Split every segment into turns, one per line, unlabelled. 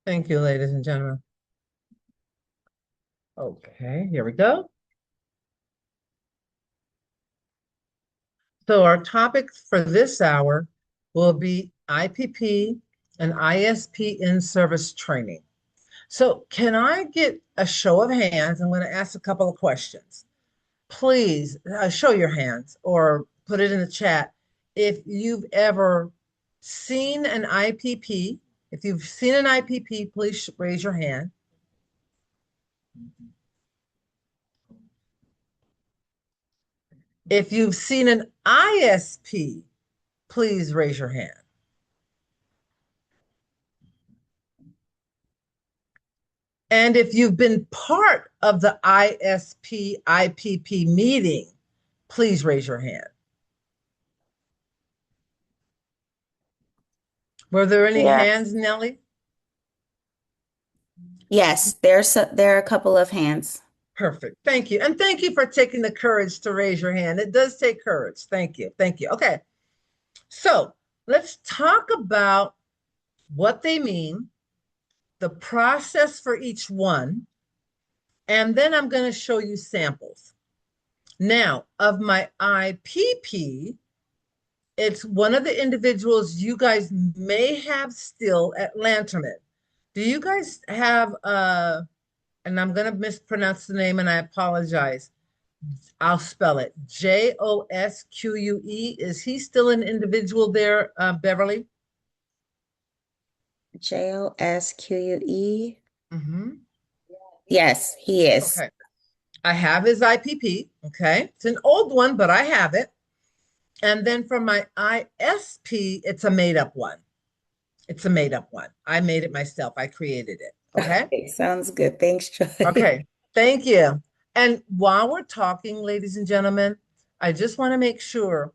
Thank you, ladies and gentlemen. Okay, here we go. So our topics for this hour will be IPP and ISP in-service training. So can I get a show of hands? I'm going to ask a couple of questions. Please show your hands or put it in the chat if you've ever seen an IPP. If you've seen an IPP, please raise your hand. If you've seen an ISP, please raise your hand. And if you've been part of the ISP IPP meeting, please raise your hand. Were there any
Yeah.
hands, Nellie?
Yes, there are a couple of hands.
Perfect. Thank you. And thank you for taking the courage to raise your hand. It does take courage. Thank you. Thank you. Okay. So let's talk about what they mean, the process for each one, and then I'm going to show you samples. Now, of my IPP, it's one of the individuals you guys may have still at Lanterman. Do you guys have and I'm gonna mispronounce the name and I apologize. I'll spell it Josque. Is he still an individual there, Beverly?
Josque.
Mm-hmm.
Yes, he is.
Okay. I have his IPP. Okay. It's an old one, but I have it. And then for my ISP, it's a made up one. It's a made up one. I made it myself. I created it. Okay.
Okay, sounds good. Thanks, Joy.
Okay, thank you. And while we're talking, ladies and gentlemen, I just want to make sure,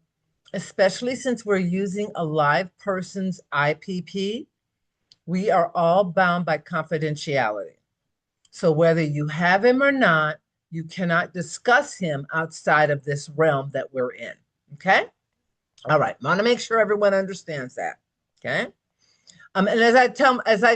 especially since we're using a live person's IPP, we are all bound by confidentiality. So whether you have him or not, you cannot discuss him outside of this realm that we're in. Okay? All right. Want to make sure everyone understands that. Okay? And as I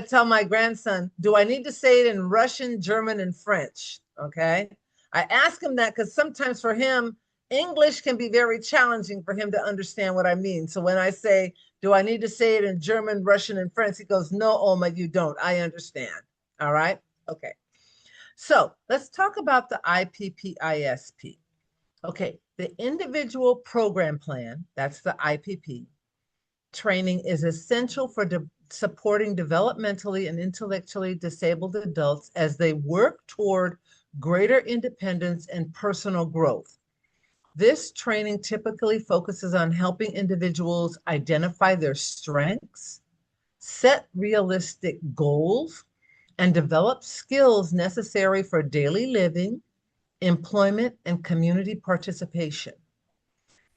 tell my grandson, do I need to say it in Russian, German, and French? Okay. I ask him that because sometimes for him, English can be very challenging for him to understand what I mean. So when I say, do I need to say it in German, Russian, and French? He goes, no, Oma, you don't. I understand. All right. Okay. So let's talk about the IPP-ISP. Okay. The individual program plan, that's the IPP, training is essential for supporting developmentally and intellectually disabled adults as they work toward greater independence and personal growth. This training typically focuses on helping individuals identify their strengths, set realistic goals, and develop skills necessary for daily living, employment, and community participation.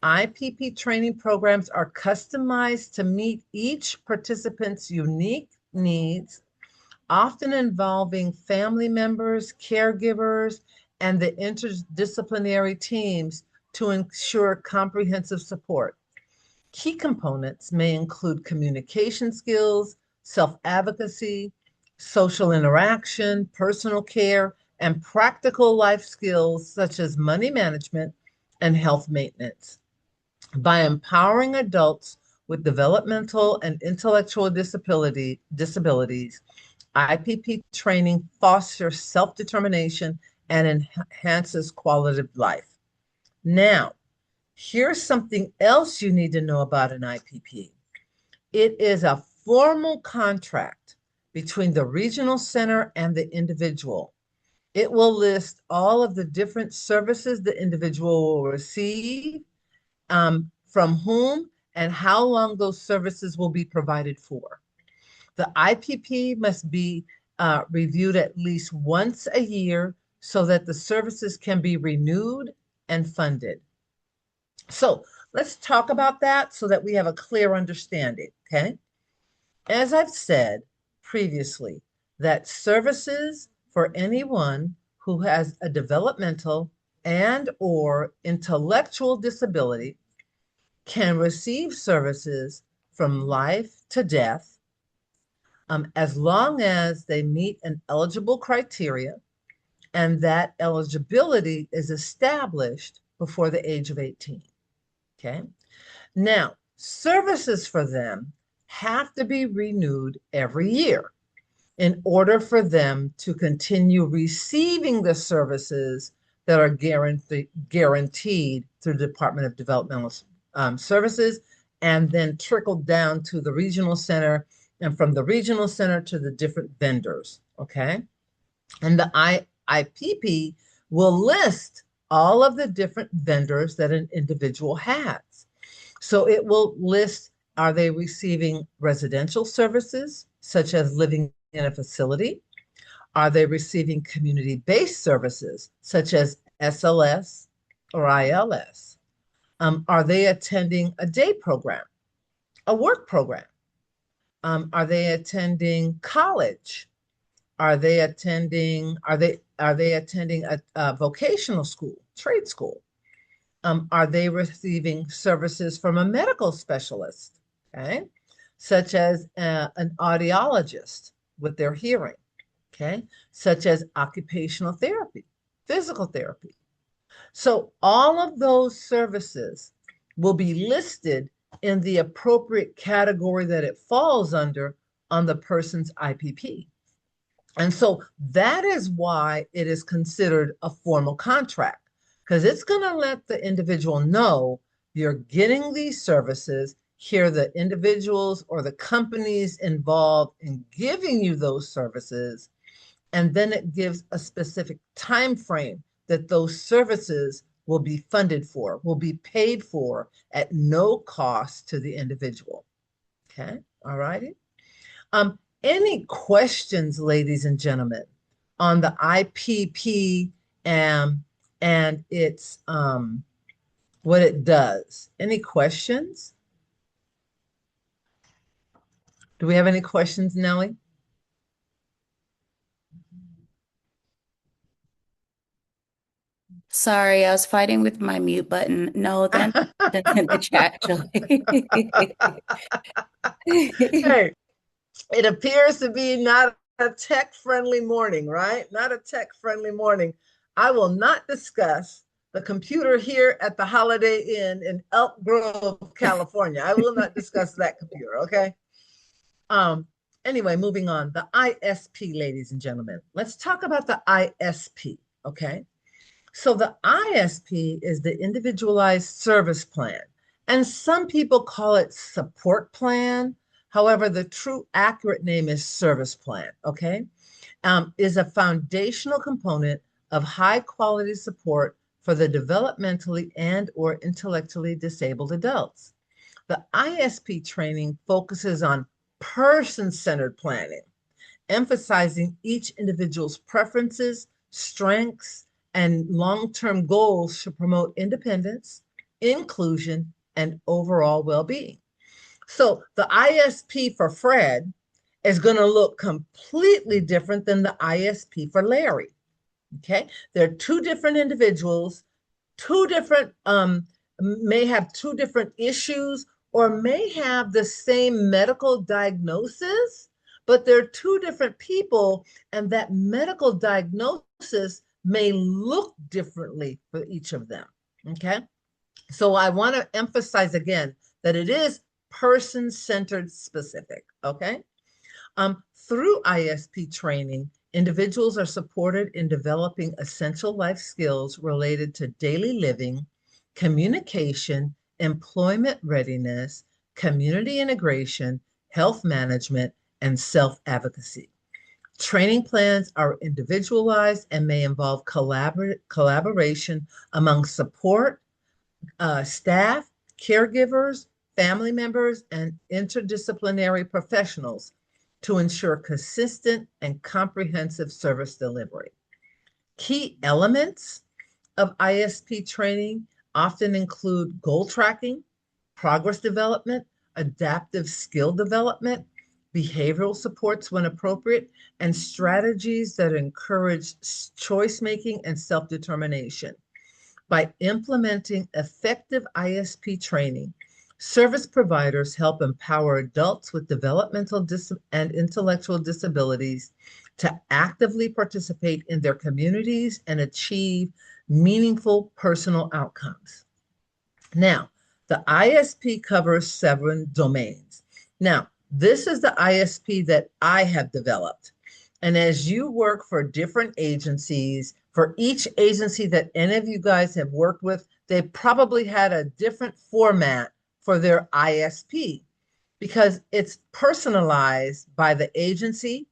IPP training programs are customized to meet each participant's unique needs, often involving family members, caregivers, and the interdisciplinary teams to ensure comprehensive support. Key components may include communication skills, self-advocacy, social interaction, personal care, and practical life skills such as money management and health maintenance. By empowering adults with developmental and intellectual disabilities, IPP training fosters self-determination and enhances quality of life. Now, here's something else you need to know about an IPP. It is a formal contract between the regional center and the individual. It will list all of the different services the individual will receive, from whom, and how long those services will be provided for. The IPP must be reviewed at least once a year so that the services can be renewed and funded. So let's talk about that so that we have a clear understanding, okay? As I've said previously, that services for anyone who has a developmental and or intellectual disability can receive services from life to death, as long as they meet an eligible criteria and that eligibility is established before the age of 18. Okay. Now, services for them have to be renewed every year in order for them to continue receiving the services that are guaranteed through the Department of Developmental Services, and then trickle down to the regional center, and from the regional center to the different vendors, okay? And the IPP will list all of the different vendors that an individual has. So it will list, are they receiving residential services, such as living in a facility? Are they receiving community-based services, such as SLS or ILS? Are they attending a day program, a work program? Are they attending college? Are they attending a vocational school, trade school? Are they receiving services from a medical specialist, okay, such as an audiologist with their hearing, okay, such as occupational therapy, physical therapy? So all of those services will be listed in the appropriate category that it falls under on the person's IPP. And so that is why it is considered a formal contract, because it's going to let the individual know you're getting these services. Here are the individuals or the companies involved in giving you those services. And then it gives a specific time frame that those services will be funded for, will be paid for at no cost to the individual. Okay, all righty. Any questions, ladies and gentlemen, on the IPP and its what it does? Any questions? Do we have any questions, Nellie?
Sorry, I was fighting with my mute button. No, then in the chat, Joy.
Hey, it appears to be not a tech-friendly morning, right? Not a tech-friendly morning. I will not discuss the computer here at the Holiday Inn in Elk Grove, California. I will not discuss that computer, okay? Anyway, moving on. The ISP, ladies and gentlemen. Let's talk about the ISP, okay? So the ISP is the individualized service plan, and some people call it support plan. However, the true accurate name is service plan, okay? Is a foundational component of high quality support for the developmentally and or intellectually disabled adults. The ISP training focuses on person-centered planning, emphasizing each individual's preferences, strengths, and long-term goals to promote independence, inclusion, and overall well-being. So the ISP for Fred is going to look completely different than the ISP for Larry. Okay, they're two different individuals, two different, may have two different issues, or may have the same medical diagnosis, but they're two different people, and that medical diagnosis may look differently for each of them, okay? So I want to emphasize again that it is person-centered specific, okay? Through ISP training, individuals are supported in developing essential life skills related to daily living, communication, employment readiness, community integration, health management, and self-advocacy. Training plans are individualized and may involve collaboration among support, staff, caregivers, family members, and interdisciplinary professionals to ensure consistent and comprehensive service delivery. Key elements of ISP training often include goal tracking, progress development, adaptive skill development, behavioral supports when appropriate, and strategies that encourage choice making and self-determination. By implementing effective ISP training, Service providers help empower adults with developmental and intellectual disabilities to actively participate in their communities and achieve meaningful personal outcomes. Now, the ISP covers 7 domains. Now, this is the ISP that I have developed. And as you work for different agencies, for each agency that any of you guys have worked with, they probably had a different format for their ISP because it's personalized by the agency.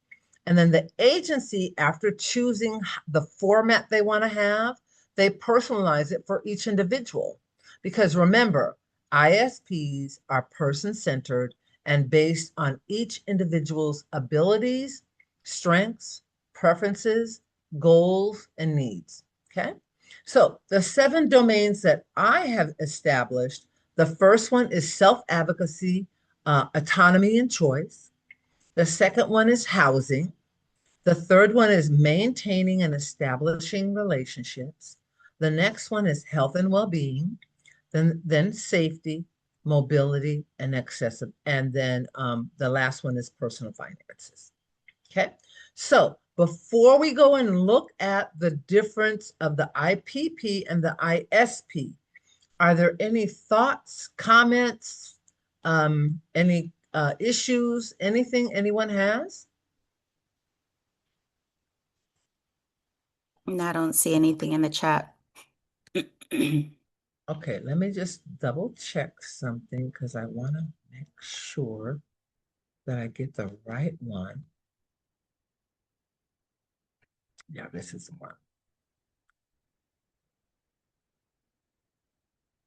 And then the agency, after choosing the format they want to have, they personalize it for each individual. Because remember, ISPs are person-centered and based on each individual's abilities, strengths, preferences, goals, and needs. Okay? So the 7 domains that I have established, the first one is self-advocacy, autonomy and choice. The second one is housing. The third one is maintaining and establishing relationships. The next one is health and well-being. Then safety, mobility, and accessibility. And then the last one is personal finances. Okay. So before we go and look at the difference of the IPP and the ISP, are there any thoughts, comments, any issues, anything anyone has?
And I don't see anything in the chat.
Okay, let me just double check something because I want to make sure that I get the right one. Yeah, this is the one.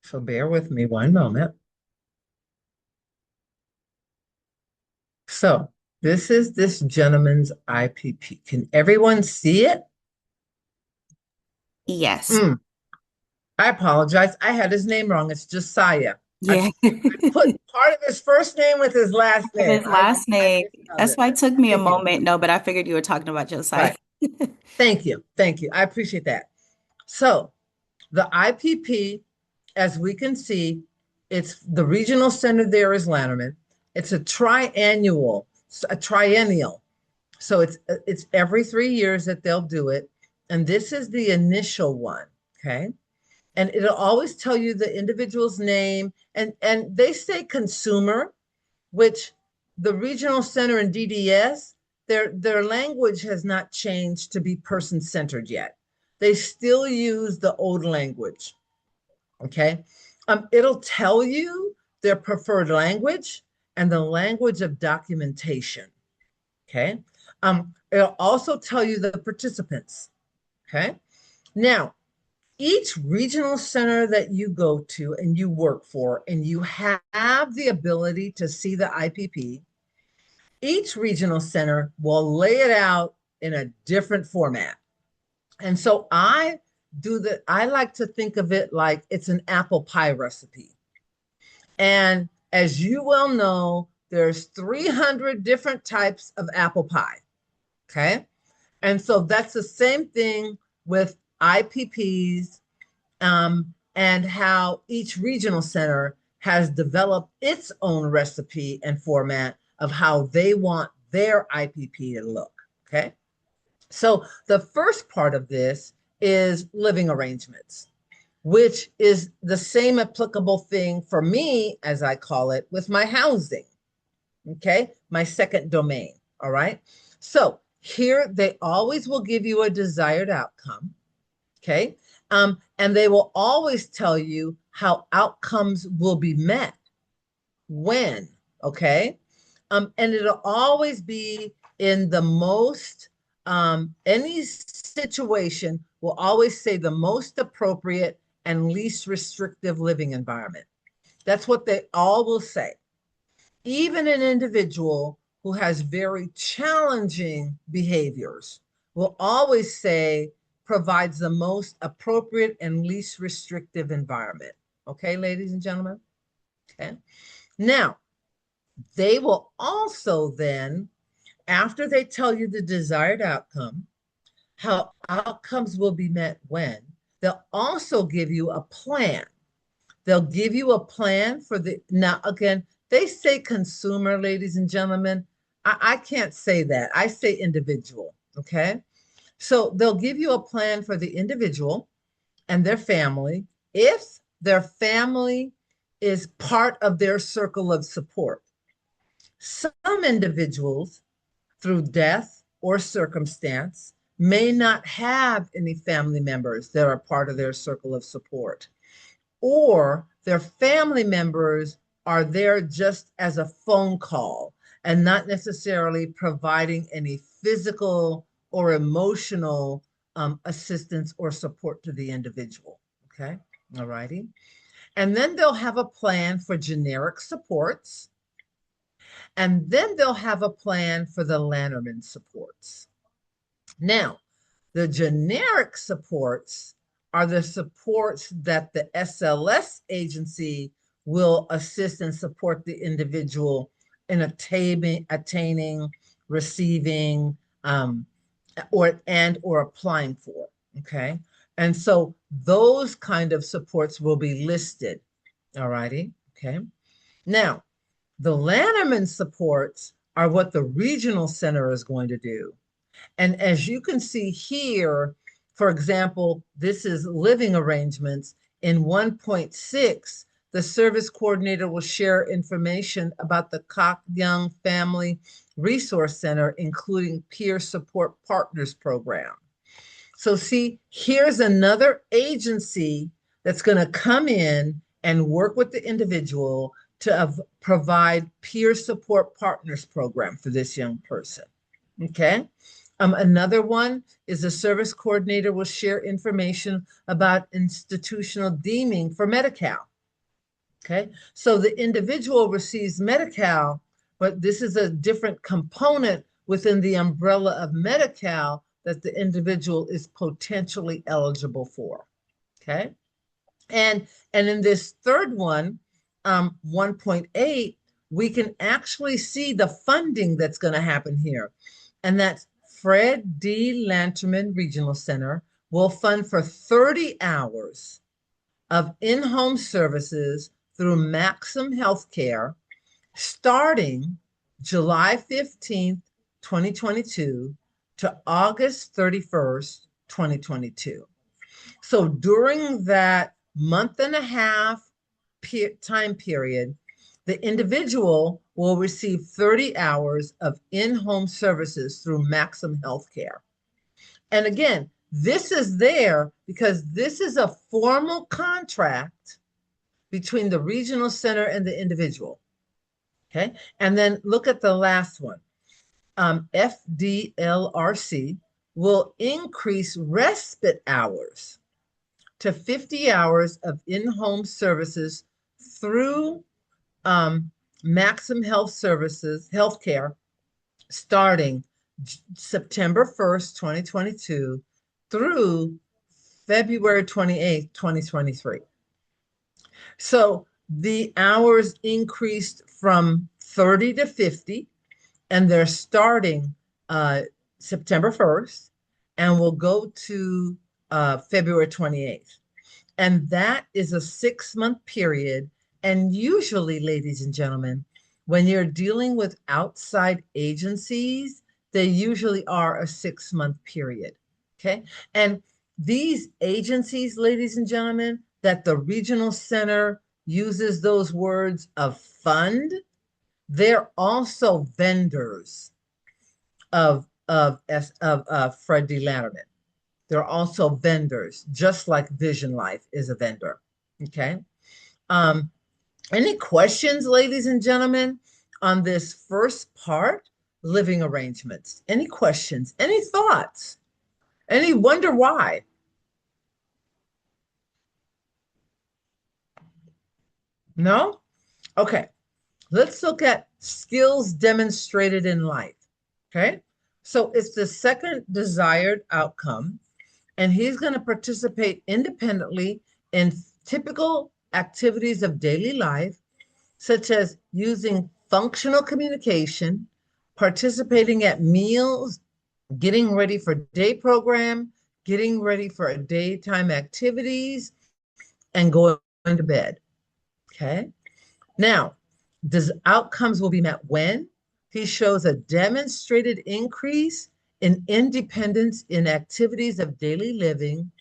So bear with me one moment. So this is this gentleman's IPP. Can everyone see it?
Yes.
I apologize. I had his name wrong. It's Josiah.
Yeah.
I put part of his first name with his last name.
His last name. That's why it took me a
Thank you.
moment. No, but I figured you were talking about Josiah.
Right. Thank you. Thank you. I appreciate that. So the IPP, as we can see, it's the regional center there is Lanterman. It's a triennial. So it's every 3 years that they'll do it. And this is the initial one. Okay. And it'll always tell you the individual's name. And they say consumer, which the regional center and DDS, their language has not changed to be person-centered yet. They still use the old language. Okay. It'll tell you their preferred language and the language of documentation. Okay. It'll also tell you the participants. Okay. Now, each regional center that you go to and you work for, and you have the ability to see the IPP, each regional center will lay it out in a different format. And so I like to think of it like it's an apple pie recipe. And as you well know, there's 300 different types of apple pie. Okay. And so that's the same thing with IPPs, and how each regional center has developed its own recipe and format of how they want their IPP to look. Okay. So the first part of this is living arrangements, which is the same applicable thing for me, as I call it, with my housing. Okay. My second domain. All right. So here they always will give you a desired outcome. Okay. And they will always tell you how outcomes will be met when. Okay. And it'll always be in the most, any situation will always say the most appropriate and least restrictive living environment. That's what they all will say. Even an individual who has very challenging behaviors will always say provides the most appropriate and least restrictive environment. Okay, ladies and gentlemen? Okay. Now, they will also then, after they tell you the desired outcome, how outcomes will be met when, they'll also give you a plan. They'll give you a plan for now again, they say consumer, ladies and gentlemen. I can't say that. I say individual, okay? So they'll give you a plan for the individual and their family if their family is part of their circle of support. Some individuals, through death or circumstance, may not have any family members that are part of their circle of support, or their family members are there just as a phone call and not necessarily providing any physical or emotional assistance or support to the individual. Okay, all righty. And then they'll have a plan for generic supports. And then they'll have a plan for the Lanterman supports. Now, the generic supports are the supports that the SLS agency will assist and support the individual in attaining, receiving, or applying for. Okay. And so those kind of supports will be listed. All righty. Okay. Now, the Lanterman supports are what the regional center is going to do. And as you can see here, for example, this is living arrangements. In 1.6, the service coordinator will share information about the Koch Young Family Resource Center, including Peer Support Partners Program. So see, here's another agency that's going to come in and work with the individual to provide peer support partners program for this young person. Okay. Another one is a service coordinator will share information about institutional deeming for Medi-Cal. Okay, so the individual receives Medi-Cal, but this is a different component within the umbrella of Medi-Cal that the individual is potentially eligible for. Okay, and in this third one, 1.8, we can actually see the funding that's going to happen here, and that's Fred D. Lanterman Regional Center will fund for 30 hours of in-home services through Maxim Healthcare starting July 15th, 2022 to August 31st, 2022. So during that month and a half time period, the individual will receive 30 hours of in-home services through Maxim Healthcare. And again, this is there because this is a formal contract between the regional center and the individual. Okay, and then look at the last one. FDLRC will increase respite hours to 50 hours of in-home services through Maxim Health Services, Healthcare, starting September 1st, 2022 through February 28th, 2023. So the hours increased from 30 to 50, and they're starting September 1st and will go to February 28th. And that is a 6-month period. And usually, ladies and gentlemen, when you're dealing with outside agencies, they usually are a 6-month period. Okay. And these agencies, ladies and gentlemen, that the regional center uses those words of fund, they're also vendors of Fred D. Lanterman. They're also vendors, just like Vision Life is a vendor. Okay. Any questions, ladies and gentlemen, on this first part, living arrangements? Any questions? Any thoughts? Any wonder why? No? Okay. Let's look at skills demonstrated in life. Okay. So it's the second desired outcome, and he's going to participate independently in typical activities of daily life, such as using functional communication, participating at meals, getting ready for day program, getting ready for daytime activities, and going to bed. Okay. Now, does outcomes will be met when he shows a demonstrated increase in independence in activities of daily living.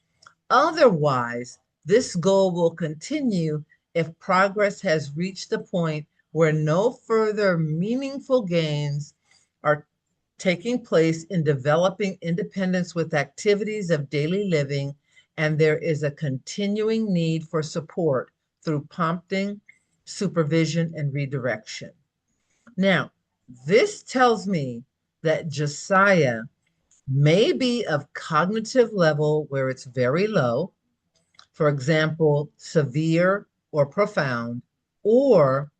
Otherwise, this goal will continue if progress has reached the point where no further meaningful gains are taking place in developing independence with activities of daily living, and there is a continuing need for support through prompting, supervision, and redirection. Now, this tells me that Josiah may be of cognitive level where it's very low, for example, severe or profound, or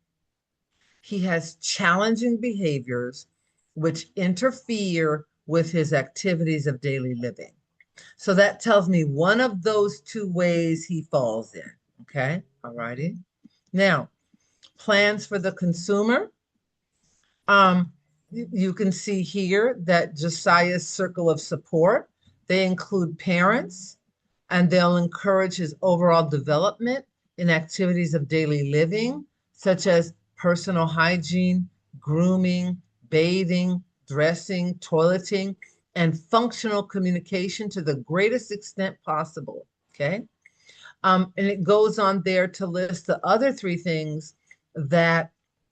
he has challenging behaviors which interfere with his activities of daily living. So that tells me one of those two ways he falls in. Okay, all righty. Now, plans for the consumer. Um, you can see here that Josiah's circle of support, they include parents, and they'll encourage his overall development in activities of daily living, such as personal hygiene, grooming, bathing, dressing, toileting, and functional communication to the greatest extent possible. Okay. And it goes on there to list the other three things that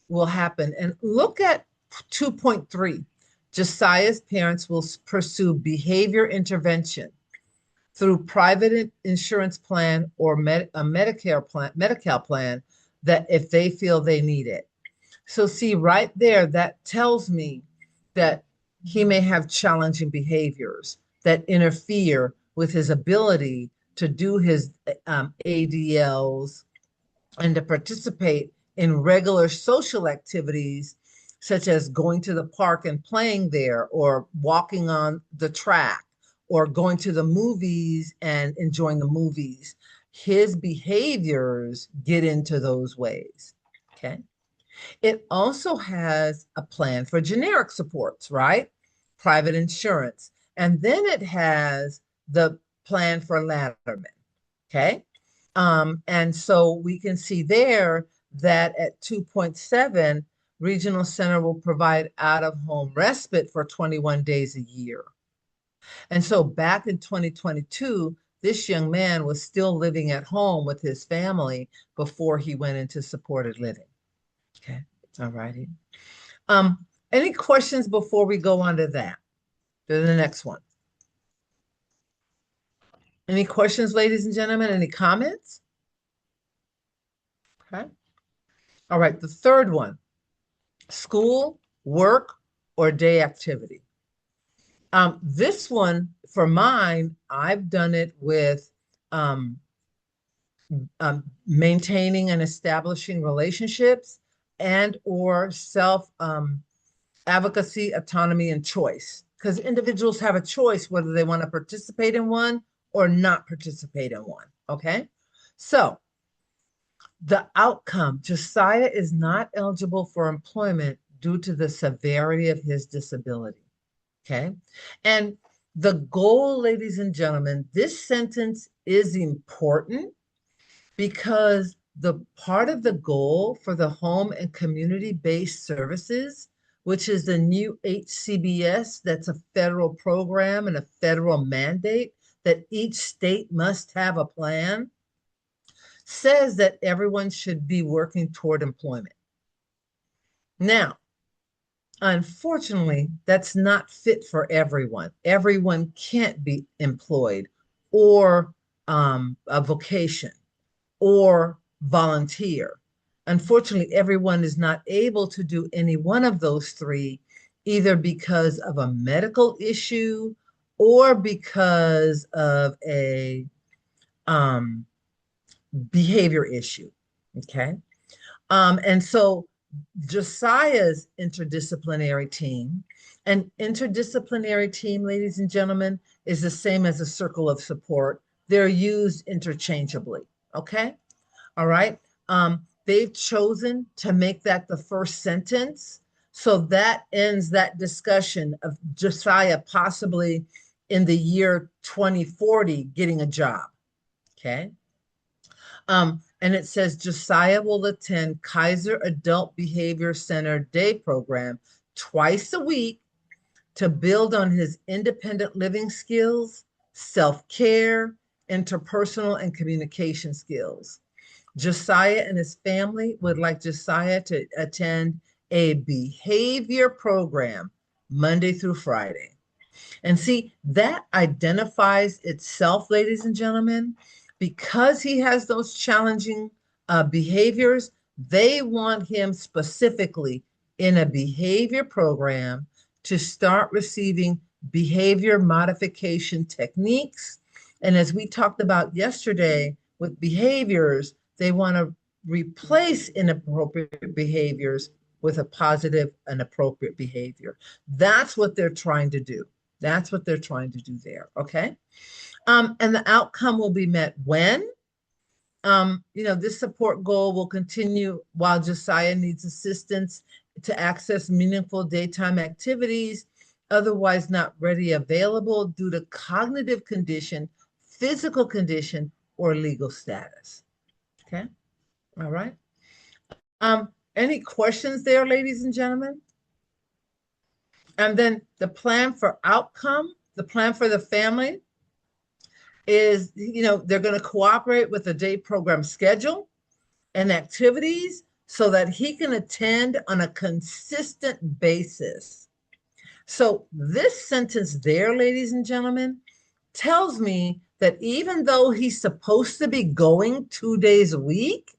will happen. And look at 2.3. Josiah's parents will pursue behavior intervention through private insurance plan or a Medicare plan, Medi-Cal plan, that if they feel they need it. So see right there, that tells me that he may have challenging behaviors that interfere with his ability to do his ADLs and to participate in regular social activities, such as going to the park and playing there, or walking on the track, or going to the movies and enjoying the movies. His behaviors get into those ways. Okay. It also has a plan for generic supports, right? Private insurance. And then it has the plan for Latterman. Okay. And so we can see there that at 2.7, Regional Center will provide out-of-home respite for 21 days a year. And so back in 2022, this young man was still living at home with his family before he went into supported living. Okay, all righty. Any questions before we go on to that? To the next one. Any questions, ladies and gentlemen? Any comments? Okay. All right, the third one, school, work, or day activity. This one, for mine, I've done it with maintaining and establishing relationships and or self advocacy, autonomy, and choice. Because individuals have a choice whether they want to participate in one or not participate in one. Okay. So the outcome, Josiah is not eligible for employment due to the severity of his disability. Okay. And the goal, ladies and gentlemen, this sentence is important because the part of the goal for the home and community-based services, which is the new HCBS, that's a federal program and a federal mandate that each state must have a plan, says that everyone should be working toward employment. Now, unfortunately, that's not fit for everyone. Everyone can't be employed or a vocation or volunteer. Unfortunately, everyone is not able to do any one of those three, either because of a medical issue or because of a behavior issue. Okay. And so Josiah's interdisciplinary team, an interdisciplinary team, ladies and gentlemen, is the same as a circle of support. They're used interchangeably. Okay. All right. They've chosen to make that the first sentence. So that ends that discussion of Josiah possibly in the year 2040 getting a job. Okay. And it says Josiah will attend Kaiser Adult Behavior Center Day Program twice a week to build on his independent living skills, self-care, interpersonal, and communication skills. Josiah and his family would like Josiah to attend a behavior program Monday through Friday. And see, that identifies itself, ladies and gentlemen, because he has those challenging behaviors. They want him specifically in a behavior program to start receiving behavior modification techniques. And as we talked about yesterday with behaviors, they want to replace inappropriate behaviors with a positive and appropriate behavior. That's what they're trying to do. That's what they're trying to do there. Okay. And the outcome will be met when, this support goal will continue while Josiah needs assistance to access meaningful daytime activities, otherwise not ready available due to cognitive condition, physical condition, or legal status. Okay. All right. Any questions there, ladies and gentlemen? And then the plan for outcome, the plan for the family is, they're going to cooperate with the day program schedule and activities so that he can attend on a consistent basis. So this sentence there, ladies and gentlemen, tells me that even though he's supposed to be going 2 days a week,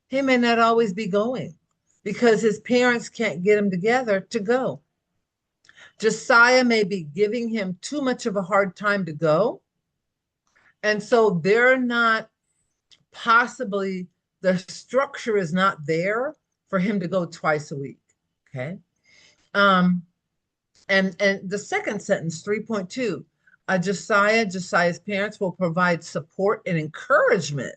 he may not always be going because his parents can't get him together to go. Josiah may be giving him too much of a hard time to go. And so they're not possibly, the structure is not there for him to go twice a week. Okay. And the second sentence, 3.2, Josiah's parents will provide support and encouragement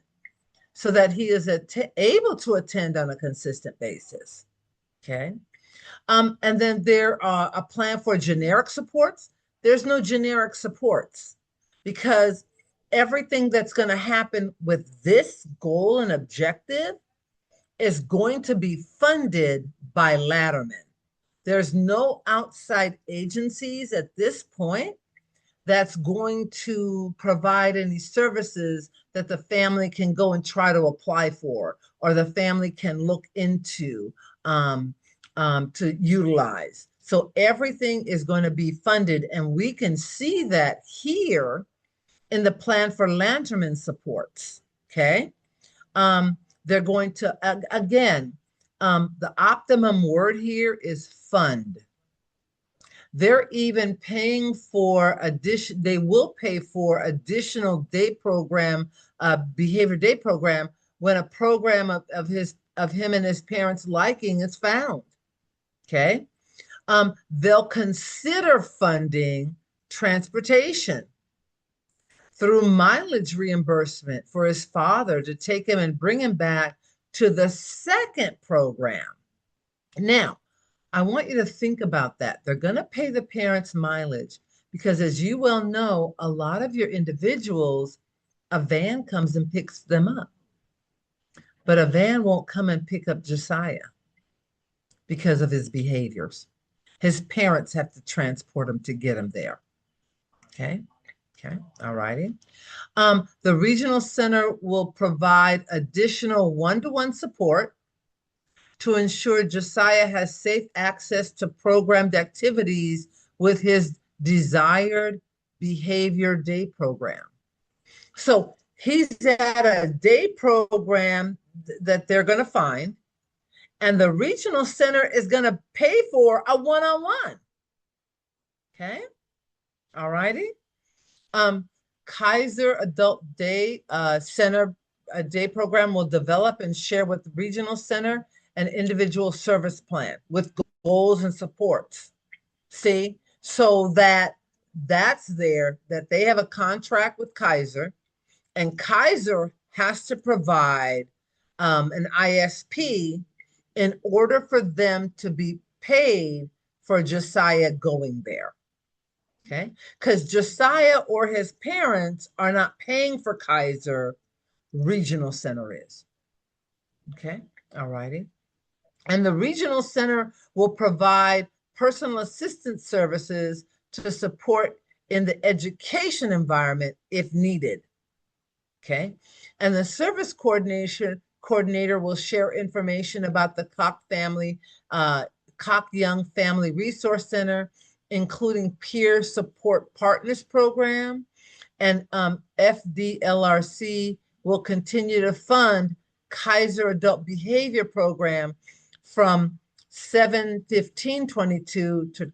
so that he is able to attend on a consistent basis. Okay. And then there are a plan for generic supports. There's no generic supports because everything that's going to happen with this goal and objective is going to be funded by Latterman. There's no outside agencies at this point that's going to provide any services that the family can go and try to apply for, or the family can look into to utilize. So everything is going to be funded, and we can see that here in the plan for Lanterman supports. Okay. They're going to, again, the optimum word here is fund. They're even paying for they will pay for additional day program, behavior day program, when a program of him and his parents' liking is found. Okay. They'll consider funding transportation through mileage reimbursement for his father to take him and bring him back to the second program. Now, I want you to think about that. They're going to pay the parents mileage because, as you well know, a lot of your individuals, a van comes and picks them up. But a van won't come and pick up Josiah because of his behaviors. His parents have to transport him to get him there. Okay. Okay. All righty. The regional center will provide additional one-to-one support to ensure Josiah has safe access to programmed activities with his desired behavior day program. So he's at a day program that they're going to find, and the regional center is going to pay for a one-on-one. Okay. All righty. Kaiser Adult Day Center Day Program will develop and share with the regional center an individual service plan with goals and supports. See, so that's there, that they have a contract with Kaiser, and Kaiser has to provide an ISP in order for them to be paid for Josiah going there. Okay, because Josiah or his parents are not paying for Kaiser regional center is. Okay, all righty. And the regional center will provide personal assistance services to support in the education environment if needed. Okay, and the service coordinator will share information about the Koch Young Family Resource Center, including Peer Support Partners Program, and FDLRC will continue to fund Kaiser Adult Behavior Program from 7/15/22 to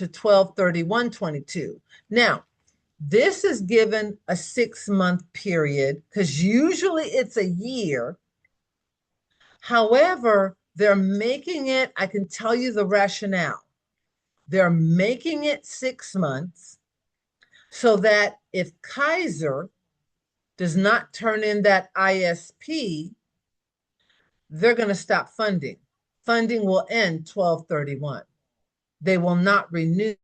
12/31/22. Now, this is given a 6-month period because usually it's a year. However, they're making it, I can tell you the rationale. They're making it 6 months so that if Kaiser does not turn in that ISP, they're going to stop funding. Funding will end 12/31. They will not renew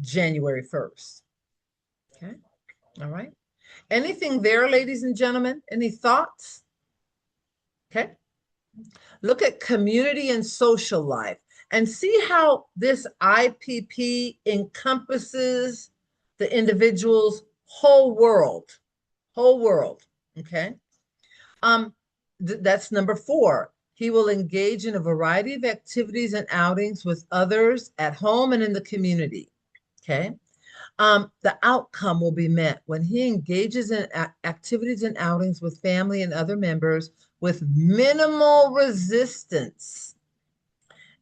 January 1st. Okay, all right. Anything there, ladies and gentlemen? Any thoughts? Okay. Look at community and social life and see how this IPP encompasses the individual's whole world, okay? That's number 4. He will engage in a variety of activities and outings with others at home and in the community, okay? The outcome will be met when he engages in activities and outings with family and other members with minimal resistance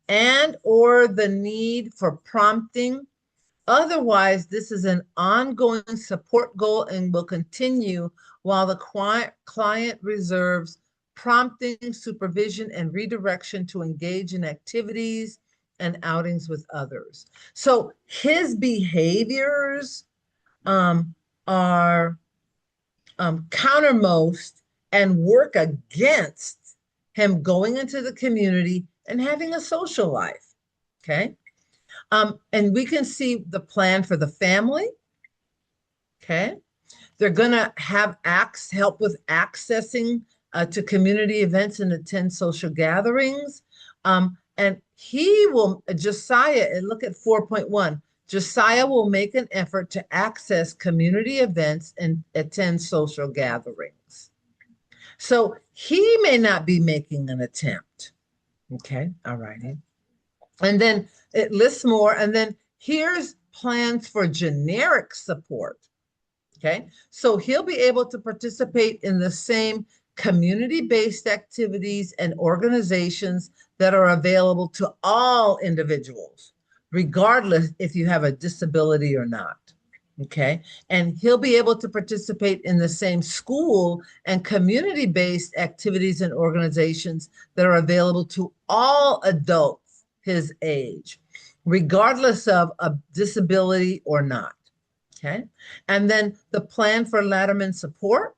and or the need for prompting. Otherwise, this is an ongoing support goal and will continue while the client reserves prompting, supervision, and redirection to engage in activities and outings with others. So his behaviors are countermost and work against him going into the community and having a social life, okay? And we can see the plan for the family, okay? They're gonna have help with accessing to community events and attend social gatherings. And he will, Josiah, and look at 4.1, Josiah will make an effort to access community events and attend social gatherings. So he may not be making an attempt. Okay, all righty. And then it lists more, and then here's plans for generic support. Okay, so he'll be able to participate in the same community-based activities and organizations that are available to all individuals, regardless if you have a disability or not. Okay, and he'll be able to participate in the same school and community-based activities and organizations that are available to all adults his age, regardless of a disability or not. Okay, and then the plan for Latterman support.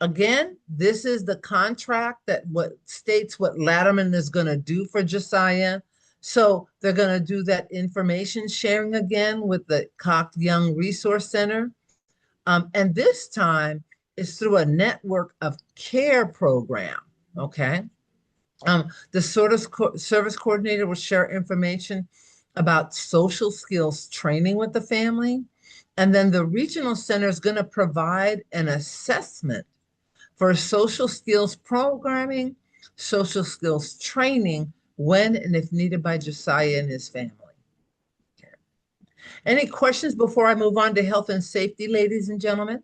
Again, this is the contract that states what Latterman is going to do for Josiah. So they're going to do that information sharing again with the Koch Young Resource Center. And this time is through a network of care program, okay? The service coordinator will share information about social skills training with the family. And then the regional center is going to provide an assessment for social skills programming, social skills training, when and if needed by Josiah and his family. Okay. Any questions before I move on to health and safety, ladies and gentlemen?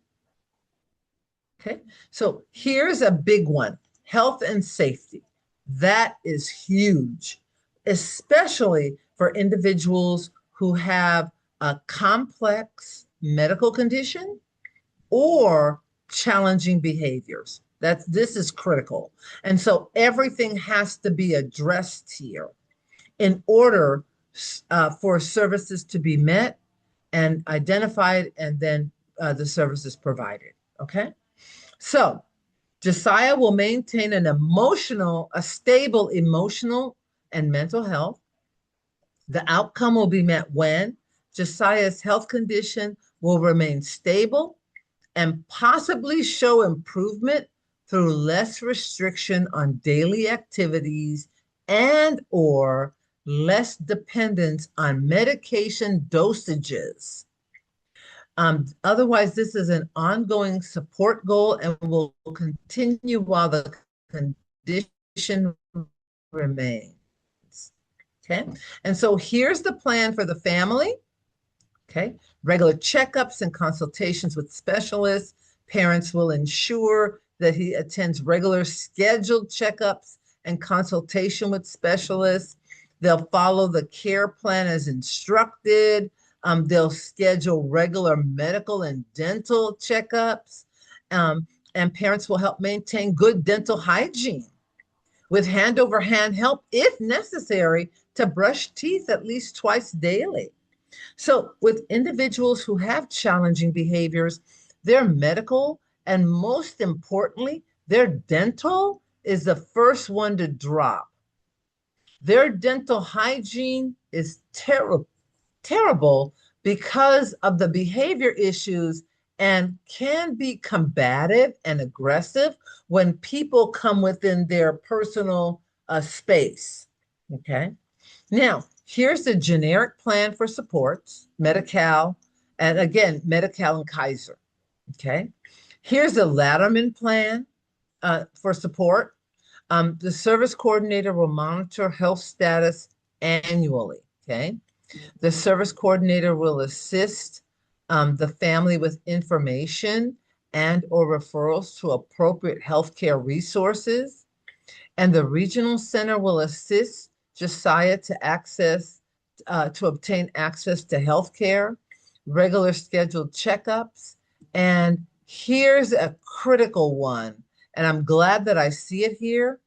Okay, so here's a big one, health and safety. That is huge, especially for individuals who have a complex medical condition or challenging behaviors. This is critical. And so everything has to be addressed here in order for services to be met and identified, and then the services provided, okay? So Josiah will maintain a stable emotional and mental health. The outcome will be met when Josiah's health condition will remain stable and possibly show improvement through less restriction on daily activities and or less dependence on medication dosages. Otherwise, this is an ongoing support goal and will continue while the condition remains. Okay, and so here's the plan for the family. Okay, regular checkups and consultations with specialists. Parents will ensure that he attends regular scheduled checkups and consultation with specialists. They'll follow the care plan as instructed. They'll schedule regular medical and dental checkups. And parents will help maintain good dental hygiene with hand-over-hand help, if necessary, to brush teeth at least twice daily. So with individuals who have challenging behaviors, their medical and most importantly, their dental is the first one to drop. Their dental hygiene is terrible because of the behavior issues and can be combative and aggressive when people come within their personal space. Okay. Now, here's the generic plan for supports, Medi-Cal, and again, Medi-Cal and Kaiser. Okay. Here's the Latterman plan for support. The service coordinator will monitor health status annually. Okay. The service coordinator will assist the family with information and or referrals to appropriate healthcare resources. And the regional center will assist Josiah to obtain access to healthcare, regular scheduled checkups. And here's a critical one, and I'm glad that I see it here.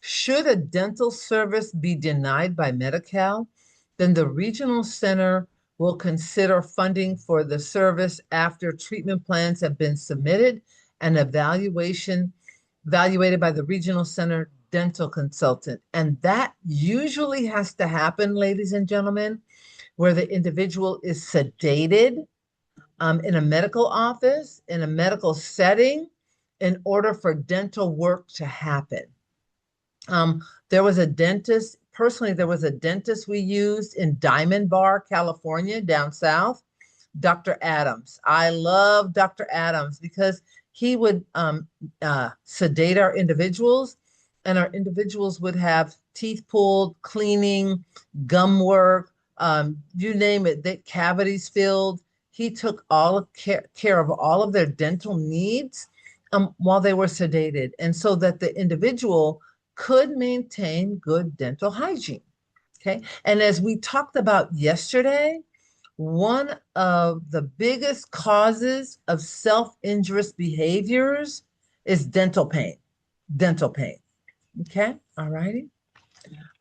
Should a dental service be denied by Medi-Cal, then the regional center will consider funding for the service after treatment plans have been submitted and evaluated by the regional center dental consultant. And that usually has to happen, ladies and gentlemen, where the individual is sedated in a medical office, in a medical setting, in order for dental work to happen. There was a dentist, personally, there was a dentist we used in Diamond Bar, California, down south, Dr. Adams. I love Dr. Adams because he would sedate our individuals, and our individuals would have teeth pulled, cleaning, gum work, you name it, the cavities filled. He took care of all of their dental needs while they were sedated, and so that the individual could maintain good dental hygiene. Okay. And as we talked about yesterday, one of the biggest causes of self-injurious behaviors is dental pain. Dental pain. Okay. All righty.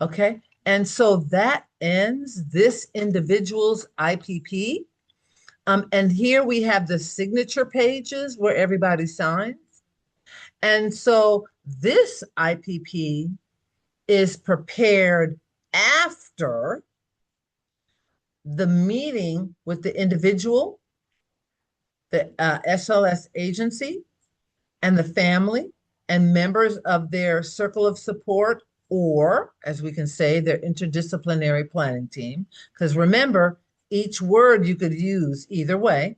Okay. And so that ends this individual's IPP. And here we have the signature pages where everybody signs. And so this IPP is prepared after the meeting with the individual, the SLS agency, and the family and members of their circle of support, or as we can say, their interdisciplinary planning team. Because remember, each word you could use either way.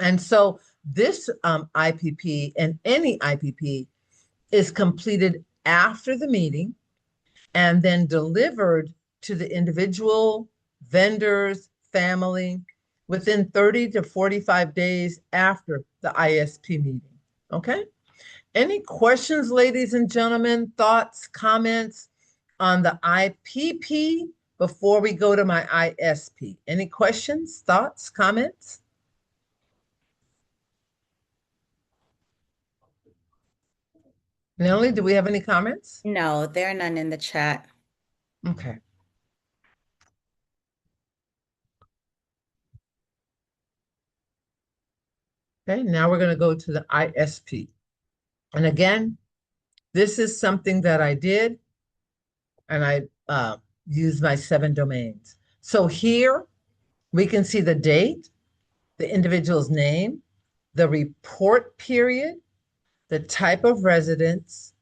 And so this IPP and any IPP is completed after the meeting and then delivered to the individual, vendors, family within 30 to 45 days after the ISP meeting. Okay? Any questions, ladies and gentlemen, thoughts, comments on the IPP before we go to my ISP? Any questions, thoughts, comments? Nellie, do we have any comments?
No, there are none in the chat.
Okay. Okay, now we're going to go to the ISP. And again, this is something that I did, and I used my 7 domains. So here we can see the date, the individual's name, the report period, the type of residence,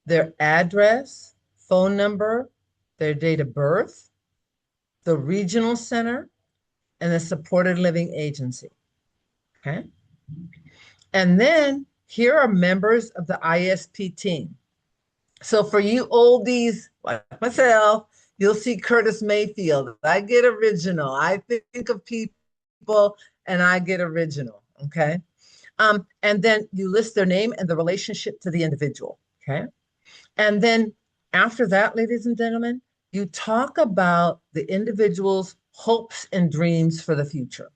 their address, phone number, their date of birth, the regional center, and the supported living agency. Okay. And then here are members of the ISP team. So for you oldies like myself, you'll see Curtis Mayfield. I get original. I think of people and I get original. Okay. And then you list their name and the relationship to the individual. Okay. And then after that, ladies and gentlemen, you talk about the individual's hopes and dreams for the future.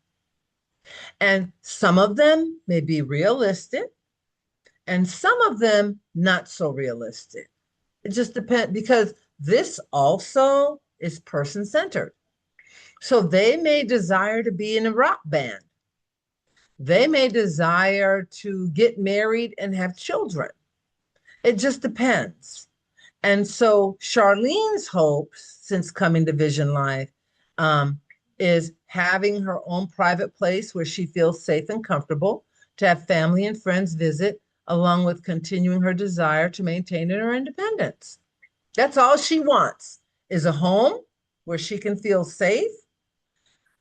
And some of them may be realistic, and some of them not so realistic. It just depends because this also is person centered. So they may desire to be in a rock band. They may desire to get married and have children. It just depends. And so Charlene's hopes since coming to Vision Life is having her own private place where she feels safe and comfortable, to have family and friends visit, along with continuing her desire to maintain her independence. That's all she wants, is a home where she can feel safe,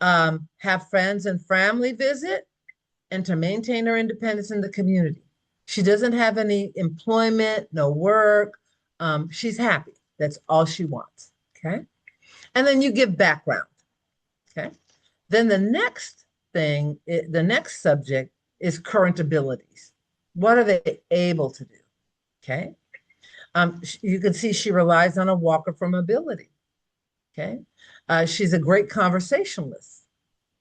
have friends and family visit, and to maintain her independence in the community. She doesn't have any employment, no work. She's happy. That's all she wants. Okay. And then you give background. Okay. Then the next thing, the next subject is current abilities. What are they able to do? Okay. You can see she relies on a walker for mobility. Okay. She's a great conversationalist.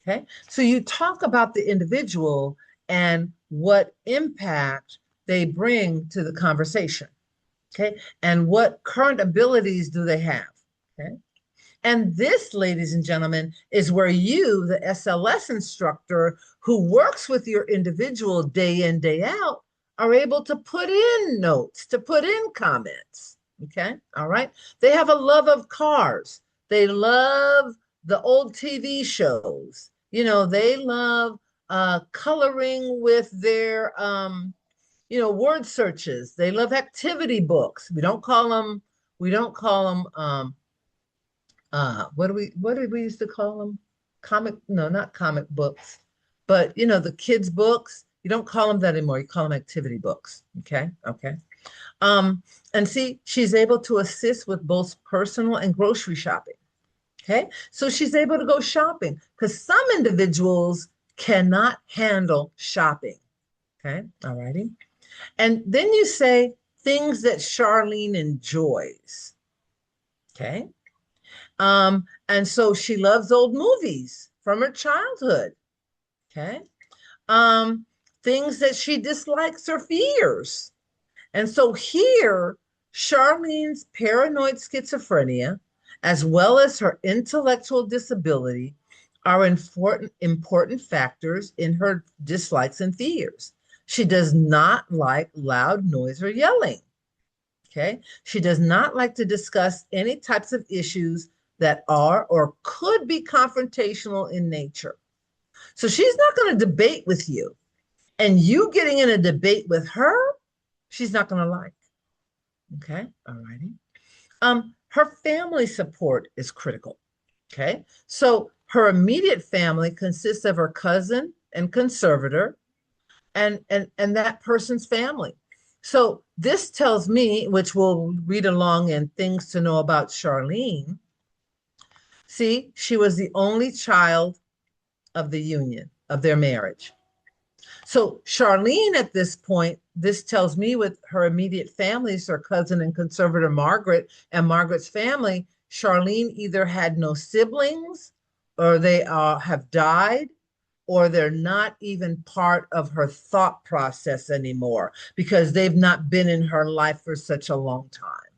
Okay. So you talk about the individual and what impact they bring to the conversation. Okay. And what current abilities do they have? Okay. And this, ladies and gentlemen, is where you, the SLS instructor who works with your individual day in, day out, are able to put in notes, to put in comments. Okay. All right. They have a love of cars. They love the old TV shows. You know, they love coloring with their, word searches. They love activity books. We don't call them, what did we used to call them? No, not comic books, but the kids' books. You don't call them that anymore. You call them activity books. Okay. Okay. And see, she's able to assist with both personal and grocery shopping. Okay. So she's able to go shopping because some individuals cannot handle shopping. Okay. All righty. And then you say things that Charlene enjoys. Okay. And so she loves old movies from her childhood. Okay. Things that she dislikes or fears. And so here, Charlene's paranoid schizophrenia, as well as her intellectual disability, are important factors in her dislikes and fears. She does not like loud noise or yelling. Okay. She does not like to discuss any types of issues that are or could be confrontational in nature. So she's not going to debate with you. And you getting in a debate with her, she's not going to like. Okay. All righty. Her family support is critical. Okay. So her immediate family consists of her cousin and conservator and that person's family. So this tells me, which we'll read along in Things to Know About Charlene. See, she was the only child of the union, of their marriage. So Charlene at this point, this tells me with her immediate families, her cousin and conservator Margaret and Margaret's family, Charlene either had no siblings or they have died, or they're not even part of her thought process anymore because they've not been in her life for such a long time.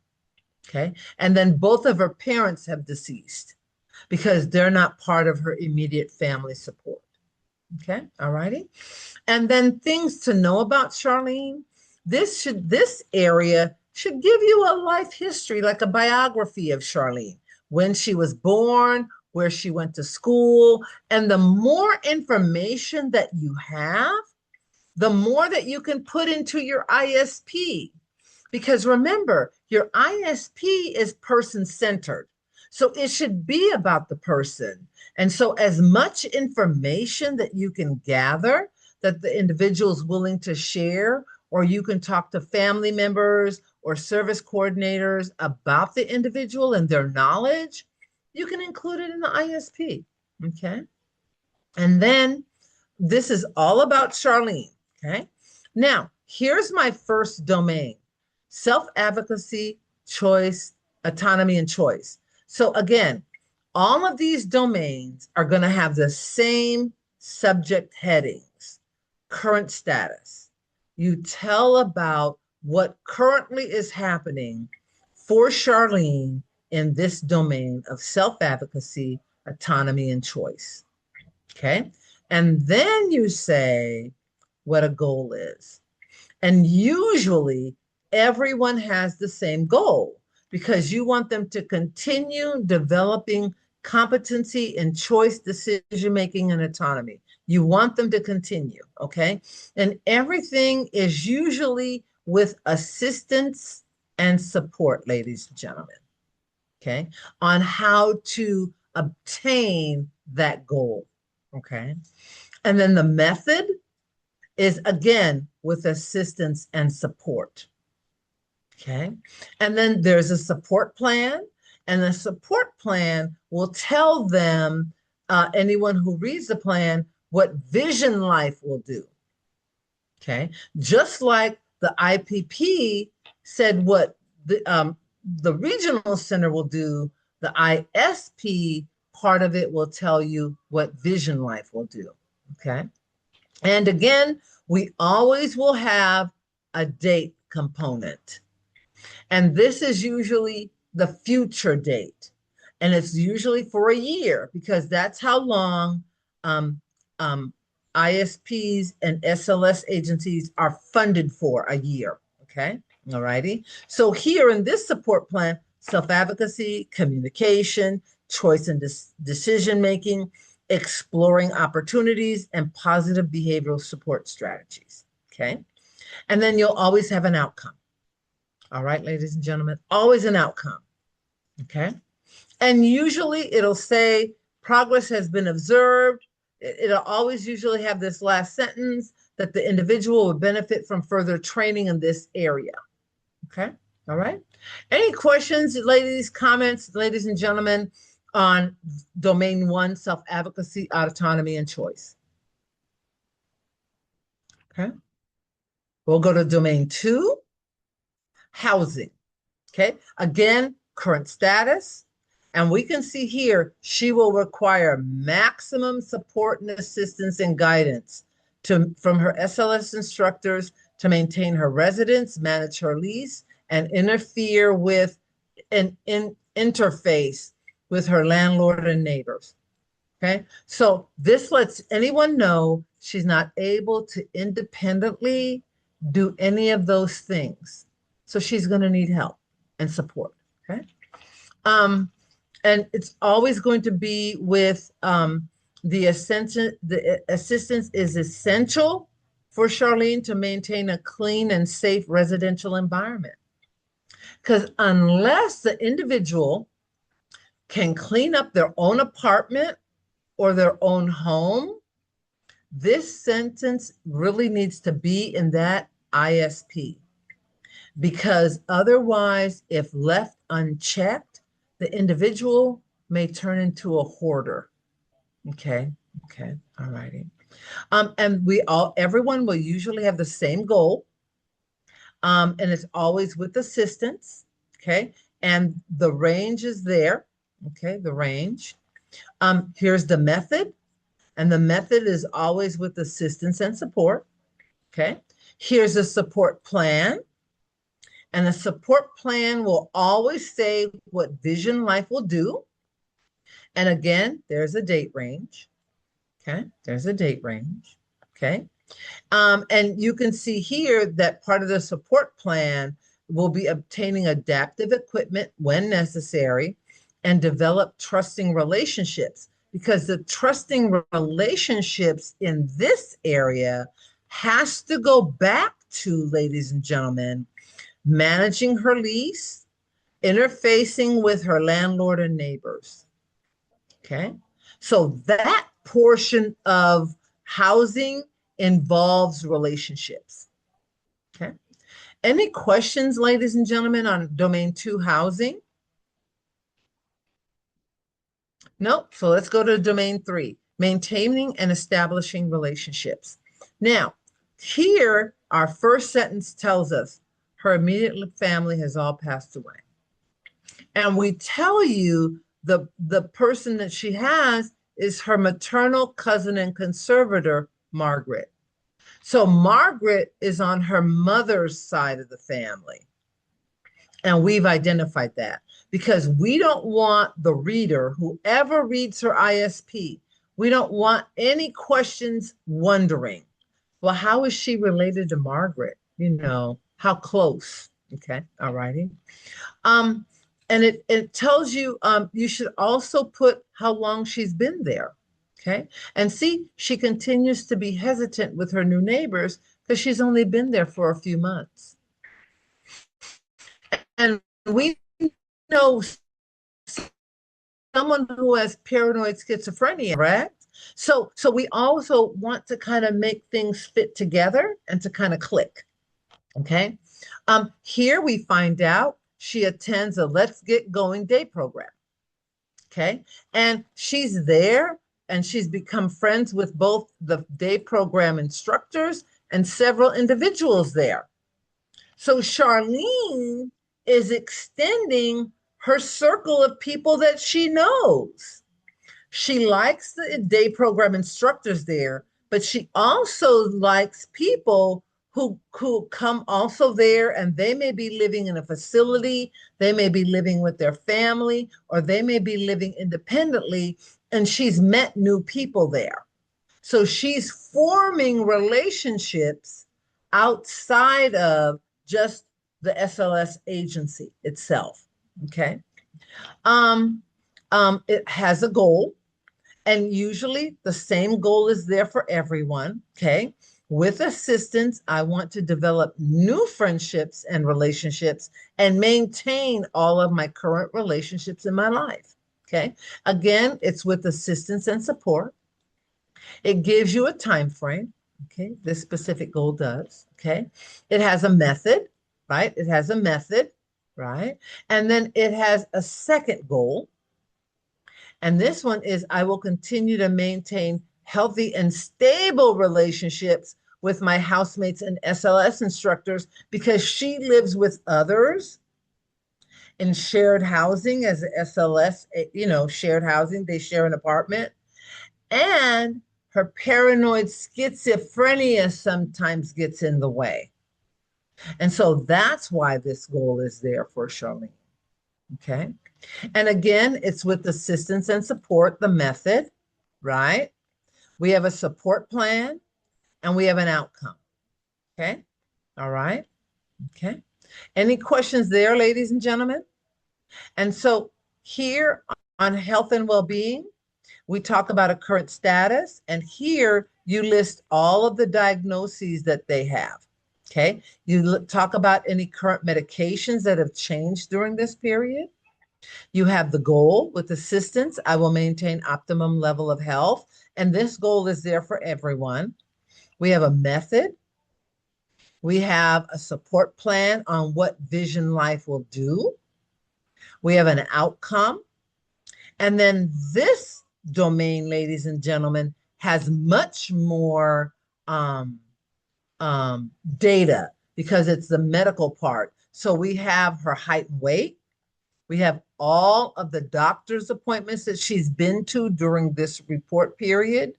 Okay. And then both of her parents have deceased because they're not part of her immediate family support. Okay. All righty. And then things to know about Charlene. This area should give you a life history, like a biography of Charlene, when she was born, where she went to school. And the more information that you have, the more that you can put into your ISP. Because remember, your ISP is person-centered. So it should be about the person. And so as much information that you can gather that the individual is willing to share, or you can talk to family members or service coordinators about the individual and their knowledge, you can include it in the ISP, okay? And then this is all about Charlene, okay? Now, here's my first domain: self-advocacy, choice, autonomy, and choice. So again, all of these domains are going to have the same subject headings: current status. You tell about what currently is happening for Charlene in this domain of self-advocacy, autonomy, and choice. Okay. And then you say what a goal is. And usually everyone has the same goal because you want them to continue developing competency in choice, decision making, and autonomy. You want them to continue, okay? And everything is usually with assistance and support, ladies and gentlemen, okay, on how to obtain that goal, okay? And then the method is, again, with assistance and support, okay? And then there's a support plan, and the support plan will tell them, anyone who reads the plan, what Vision Life will do, okay? Just like the IPP said what the regional center will do, the ISP part of it will tell you what Vision Life will do, okay? And again, we always will have a date component. And this is usually the future date. And it's usually for a year because that's how long ISPs and SLS agencies are funded for, a year, okay? All righty. So here in this support plan, self-advocacy, communication, choice and decision-making, exploring opportunities, and positive behavioral support strategies, okay? And then you'll always have an outcome. All right, ladies and gentlemen, always an outcome, okay? And usually it'll say progress has been observed. It'll always usually have this last sentence that the individual will benefit from further training in this area, okay? All right. Any questions, ladies, comments, ladies and gentlemen, on domain 1, self-advocacy, autonomy, and choice? Okay. We'll go to domain 2, housing. Okay. Again, current status. And we can see here, she will require maximum support and assistance and guidance from her SLS instructors to maintain her residence, manage her lease, and interfere with an interface with her landlord and neighbors, okay? So this lets anyone know she's not able to independently do any of those things. So she's gonna need help and support, okay? And it's always going to be with the assistance is essential for Charlene to maintain a clean and safe residential environment. Because unless the individual can clean up their own apartment or their own home, this sentence really needs to be in that ISP. Because otherwise, if left unchecked, the individual may turn into a hoarder. Okay, okay, all righty. And everyone will usually have the same goal. And it's always with assistance, okay? And the range is there, okay, the range. Here's the method, and the method is always with assistance and support, okay? Here's a support plan, and the support plan will always say what Vision Life will do. And again, there's a date range, okay? There's a date range, okay? And you can see here that part of the support plan will be obtaining adaptive equipment when necessary and develop trusting relationships, because the trusting relationships in this area has to go back to, ladies and gentlemen, managing her lease, interfacing with her landlord and neighbors. Okay. So that portion of housing involves relationships. Okay. Any questions, ladies and gentlemen, on domain 2 housing? Nope. So let's go to domain 3, maintaining and establishing relationships. Now, here, our first sentence tells us her immediate family has all passed away. And we tell you the person that she has is her maternal cousin and conservator, Margaret. So Margaret is on her mother's side of the family. And we've identified that because we don't want the reader, whoever reads her ISP, we don't want any questions wondering, well, how is she related to Margaret? You know, how close? Okay, all righty. And it tells you you should also put how long she's been there. Okay. And see, she continues to be hesitant with her new neighbors because she's only been there for a few months. And we know someone who has paranoid schizophrenia, right? So we also want to kind of make things fit together and to kind of click. Okay. Here we find out she attends a Let's Get Going day program. Okay. And she's there and she's become friends with both the day program instructors and several individuals there. So Charlene is extending her circle of people that she knows. She likes the day program instructors there, but she also likes people who come also there, and they may be living in a facility, they may be living with their family, or they may be living independently, and she's met new people there. So she's forming relationships outside of just the SLS agency itself. Okay. It has a goal, and usually the same goal is there for everyone. Okay. With assistance, I want to develop new friendships and relationships and maintain all of my current relationships in my life. Okay. Again, it's with assistance and support. It gives you a time frame. Okay. This specific goal does. Okay. It has a method, right? It has a method, right? And then it has a second goal. And this one is I will continue to maintain healthy and stable relationships with my housemates and SLS instructors because she lives with others in shared housing as a SLS, shared housing. They share an apartment. And her paranoid schizophrenia sometimes gets in the way. And so that's why this goal is there for Charlene. Okay. And again, it's with assistance and support, the method, right? We have a support plan and we have an outcome. Okay. All right. Okay. Any questions there, ladies and gentlemen? And so here on health and well-being, we talk about a current status, and here you list all of the diagnoses that they have. Okay. You talk about any current medications that have changed during this period. You have the goal with assistance. I will maintain optimum level of health. And this goal is there for everyone. We have a method. We have a support plan on what Vision Life will do. We have an outcome. And then this domain, ladies and gentlemen, has much more data because it's the medical part. So we have her height and weight. We have all of the doctor's appointments that she's been to during this report period.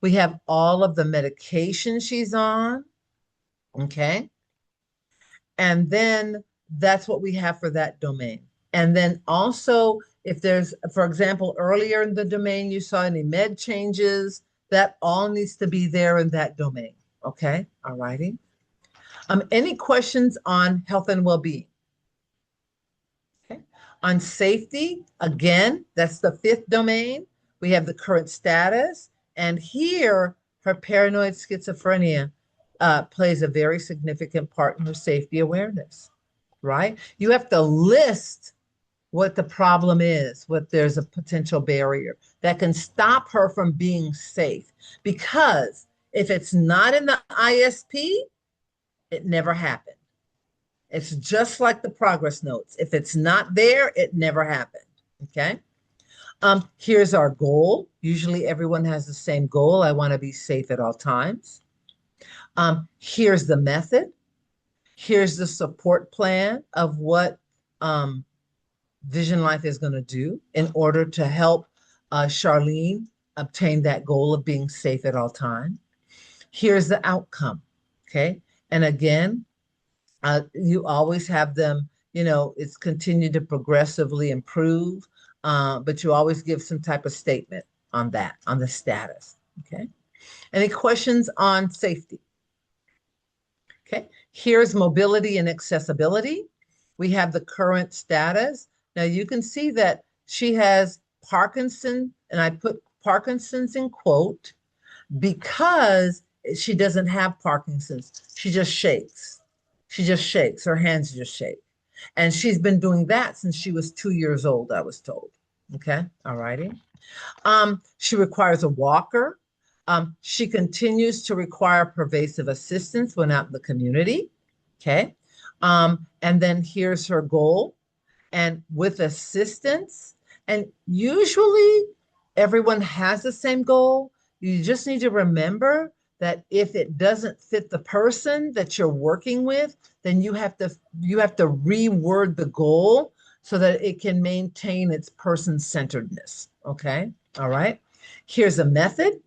We have all of the medication she's on. Okay. And then that's what we have for that domain. And then also, if there's, for example, earlier in the domain, you saw any med changes, that all needs to be there in that domain. Okay. All righty. Any questions on health and well-being? Okay. On safety, again, that's the 5th domain. We have the current status. And here, her paranoid schizophrenia plays a very significant part in her safety awareness, right? You have to list what the problem is, what there's a potential barrier that can stop her from being safe. Because if it's not in the ISP, it never happened. It's just like the progress notes. If it's not there, it never happened. Okay. Here's our goal. Usually everyone has the same goal. I want to be safe at all times. Here's the method. Here's the support plan of what Vision Life is going to do in order to help Charlene obtain that goal of being safe at all times. Here's the outcome. Okay. And again, you always have them, it's continued to progressively improve, but you always give some type of statement on that, on the status. Okay. Any questions on safety? Okay. Here's mobility and accessibility. We have the current status. Now you can see that she has Parkinson, and I put Parkinson's in quote because she doesn't have Parkinson's. She just shakes. She just shakes. Her hands just shake. And she's been doing that since she was 2 years old, I was told. Okay. All righty. She requires a walker. She continues to require pervasive assistance when out in the community. Okay. And then here's her goal. And with assistance, and usually everyone has the same goal. You just need to remember that if it doesn't fit the person that you're working with, then you have to reword the goal so that it can maintain its person-centeredness. Okay. All right. Here's a method.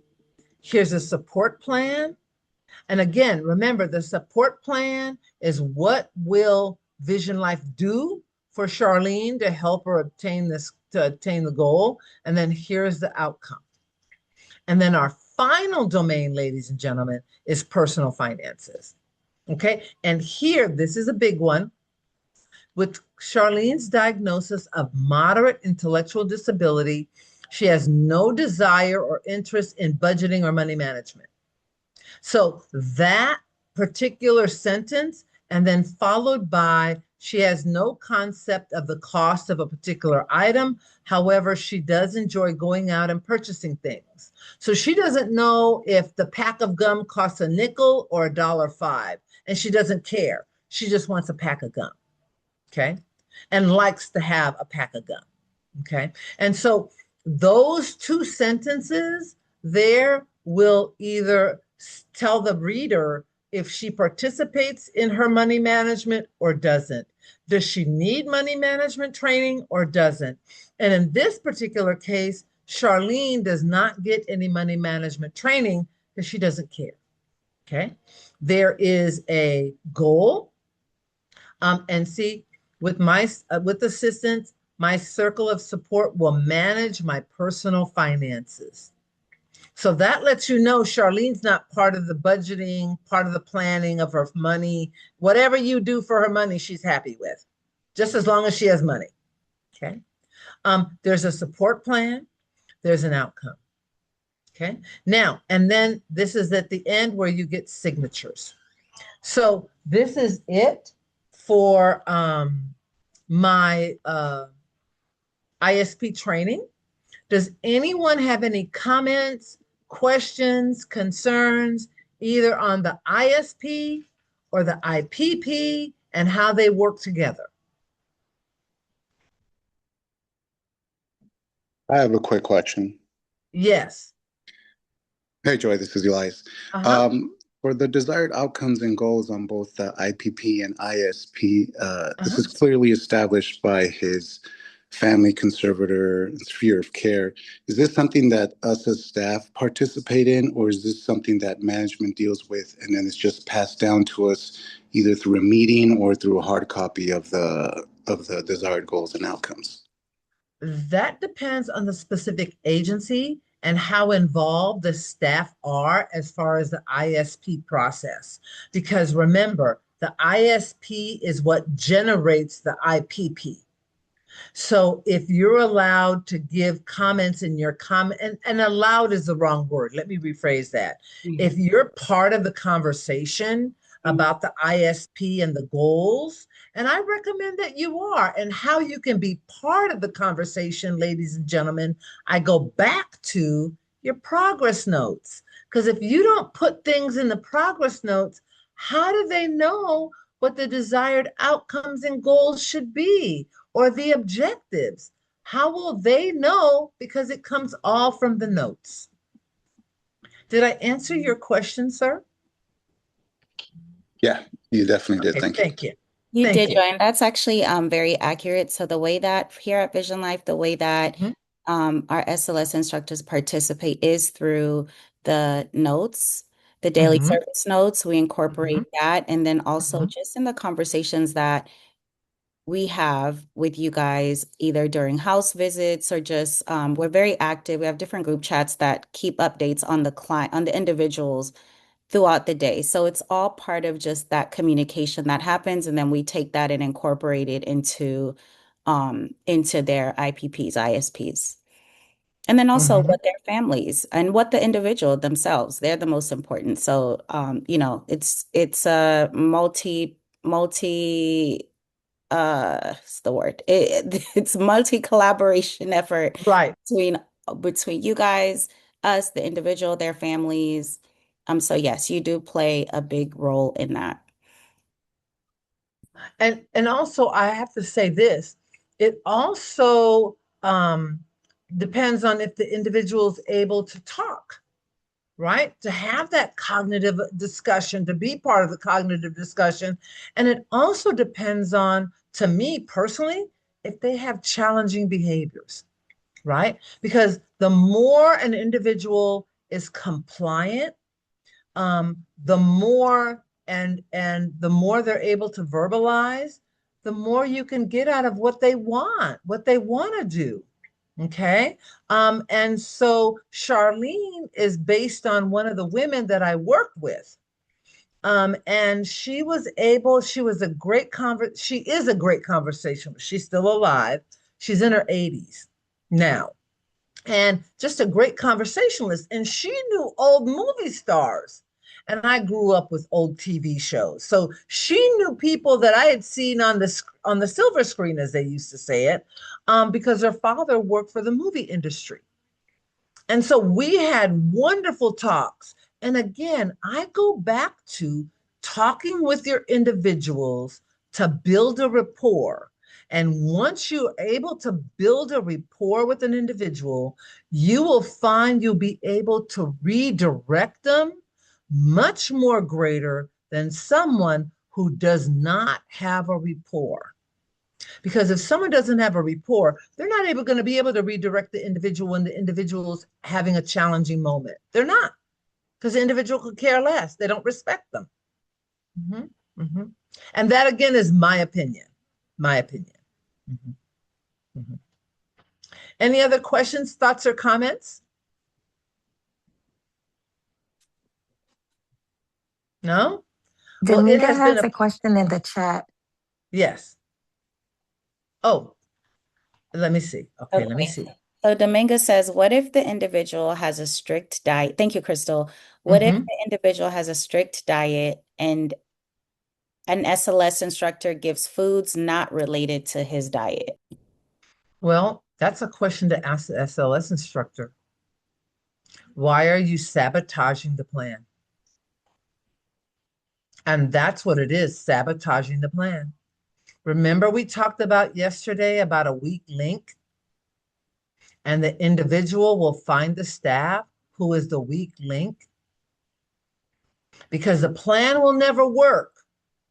Here's a support plan. And again, remember, the support plan is what will Vision Life do for Charlene to help her obtain the goal. And then here's the outcome. And then our final domain, ladies and gentlemen, is personal finances. Okay. And here, this is a big one. With Charlene's diagnosis of moderate intellectual disability, she has no desire or interest in budgeting or money management. So that particular sentence, and then followed by, she has no concept of the cost of a particular item. However, she does enjoy going out and purchasing things. So she doesn't know if the pack of gum costs a nickel or $1.05, and she doesn't care. She just wants a pack of gum. Okay. And likes to have a pack of gum. Okay. And so those two sentences there will either tell the reader if she participates in her money management or doesn't. Does she need money management training or doesn't? And in this particular case, Charlene does not get any money management training because she doesn't care. Okay. There is a goal. And see, with assistance, my circle of support will manage my personal finances. So that lets you know Charlene's not part of the budgeting, part of the planning of her money. Whatever you do for her money, she's happy with, just as long as she has money. Okay. There's a support plan. There's an outcome. Okay. Now, and then this is at the end where you get signatures. So this is it for my ISP training. Does anyone have any comments, questions, concerns, either on the ISP or the IPP and how they work together?
I have a quick question.
Yes.
Hey, Joy, this is Elias. For the desired outcomes and goals on both the IPP and ISP, this is clearly established by his family conservator and sphere of care. Is this something that us as staff participate in, or is this something that management deals with and then it's just passed down to us either through a meeting or through a hard copy of the desired goals and outcomes?
That depends on the specific agency and how involved the staff are as far as the ISP process. Because remember, the ISP is what generates the IPP. So if you're allowed to give comments in your comment, and allowed is the wrong word. Let me rephrase that. If you're part of the conversation about the ISP and the goals, and I recommend that you are, and how you can be part of the conversation, ladies and gentlemen, I go back to your progress notes. Because if you don't put things in the progress notes, how do they know what the desired outcomes and goals should be, or the objectives? How will they know? Because it comes all from the notes. Did I answer your question, sir?
Yeah, you definitely did.
Okay,
Thank you.
thank you.
You
Thank
did,
you.
Joy, and that's actually very accurate. So the way that here at Vision Life, the way that
Mhm,
our SLS instructors participate is through the notes, the daily
mhm,
service notes. We incorporate
mhm,
that, and then also
mhm,
just in the conversations that we have with you guys, either during house visits or just we're very active. We have different group chats that keep updates on the client, on the individuals throughout the day. So it's all part of just that communication that happens, and then we take that and incorporate it into their IPPs, ISPs. And then also
mhm.
what their families and what the individual themselves, they're the most important. So it's a multi what's the word? It's multi collaboration effort
Right.
between you guys, us, the individual, their families. So yes, you do play a big role in that.
And also I have to say this, it also depends on if the individual is able to talk, right? To have that cognitive discussion, to be part of the cognitive discussion. And it also depends on, to me personally, if they have challenging behaviors, right? Because the more an individual is compliant, the more and the more they're able to verbalize, the more you can get out of what they want to do. Okay. And so Charlene is based on one of the women that I work with. And she was a she is a great conversationalist. She's still alive. She's in her 80s now. And just a great conversationalist. And she knew old movie stars. And I grew up with old TV shows. So she knew people that I had seen on the silver screen, as they used to say it, because her father worked for the movie industry. And so we had wonderful talks. And again, I go back to talking with your individuals to build a rapport. And once you're able to build a rapport with an individual, you will find you'll be able to redirect them much more greater than someone who does not have a rapport. Because if someone doesn't have a rapport, they're not able going to be able to redirect the individual when the individual's having a challenging moment. They're not, because the individual could care less. They don't respect them. Mhm, mhm. And that again is my opinion. My opinion. Mhm, mhm. Any other questions, thoughts, or comments? No? Well, it
Dominga
has been
has
a
a question in the chat.
yes. Oh, let me see. Okay, let me
Okay.
see.
So Dominga says, what if the individual has a strict diet? Thank you, Crystal. What if
Mhm.
the individual has a strict diet and an SLS instructor gives foods not related to his diet?
Well, that's a question to ask the SLS instructor. Why are you sabotaging the plan? And that's what it is, sabotaging the plan. Remember, we talked about yesterday about a weak link, and the individual will find the staff who is the weak link because the plan will never work.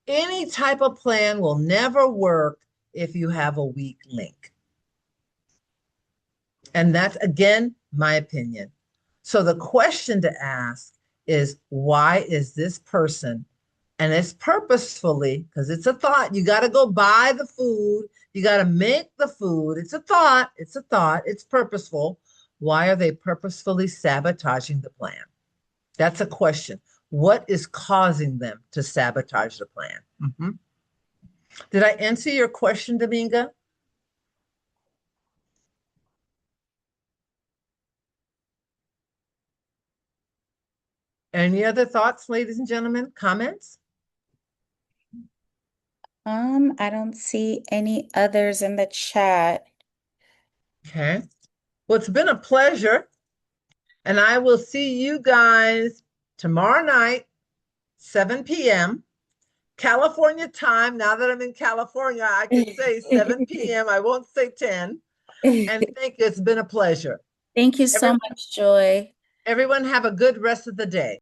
Any type of plan will never work if you have a weak link. And that's, again, my opinion. So the question to ask is, why is this person, and it's purposefully, because it's a thought, you got to go buy the food, you got to make the food. It's a thought, it's purposeful. Why are they purposefully sabotaging the plan? That's a question. What is causing them to sabotage the plan? Mhm. Did I answer your question, Dominga? Any other thoughts, ladies and gentlemen? Comments?
I don't see any others in the chat.
Okay. Well, it's been a pleasure. And I will see you guys tomorrow night, 7 p.m. California time. Now that I'm in California, I can say 7 p.m. I won't say 10. And thank you. It's been a pleasure.
Thank you so much, Joy.
Everyone have a good rest of the day.